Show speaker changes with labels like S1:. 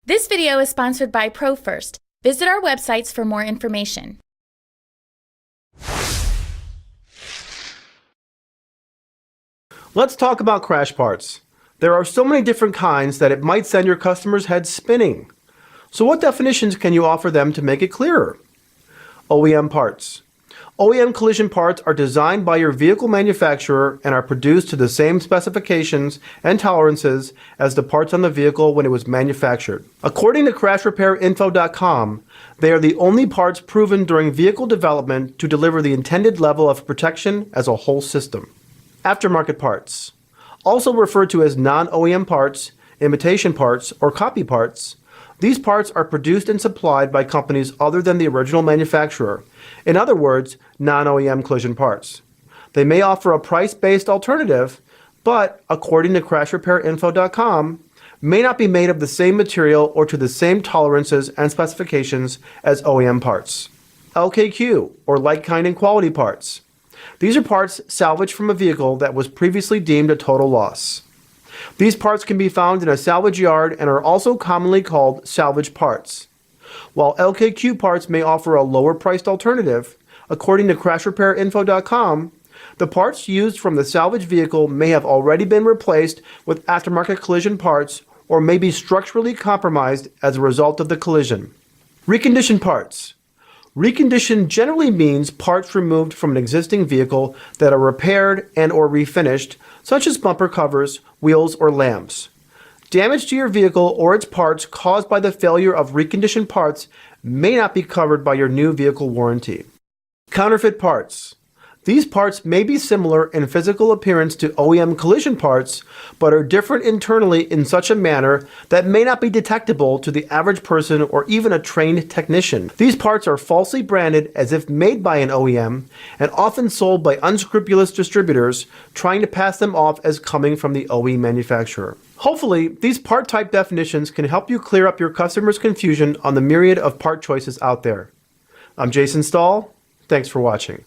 S1: This video is sponsored by ProFirst. Visit our websites for more information.
S2: Let's talk about crash parts. There are so many different kinds that it might send your customers' heads spinning. So what definitions can you offer them to make it clearer? OEM parts. OEM collision parts are designed by your vehicle manufacturer and are produced to the same specifications and tolerances as the parts on the vehicle when it was manufactured. According to CrashRepairInfo.com, they are the only parts proven during vehicle development to deliver the intended level of protection as a whole system. Aftermarket parts. Also referred to as non-OEM parts, imitation parts, or copy parts, these parts are produced and supplied by companies other than the original manufacturer. In other words, non-OEM collision parts. They may offer a price-based alternative, but according to CrashRepairInfo.com, may not be made of the same material or to the same tolerances and specifications as OEM parts. LKQ, or like, kind, and quality parts. These are parts salvaged from a vehicle that was previously deemed a total loss. These parts can be found in a salvage yard and are also commonly called salvage parts. While LKQ parts may offer a lower priced alternative, according to CrashRepairInfo.com, the parts used from the salvage vehicle may have already been replaced with aftermarket collision parts or may be structurally compromised as a result of the collision. Reconditioned parts. Reconditioned generally means parts removed from an existing vehicle that are repaired and or refinished, such as bumper covers, wheels, or lamps. Damage to your vehicle or its parts caused by the failure of reconditioned parts may not be covered by your new vehicle warranty. Counterfeit parts. These parts may be similar in physical appearance to OEM collision parts, but are different internally in such a manner that may not be detectable to the average person or even a trained technician. These parts are falsely branded as if made by an OEM and often sold by unscrupulous distributors trying to pass them off as coming from the OE manufacturer. Hopefully, these part type definitions can help you clear up your customers' confusion on the myriad of part choices out there. I'm Jason Stahl. Thanks for watching.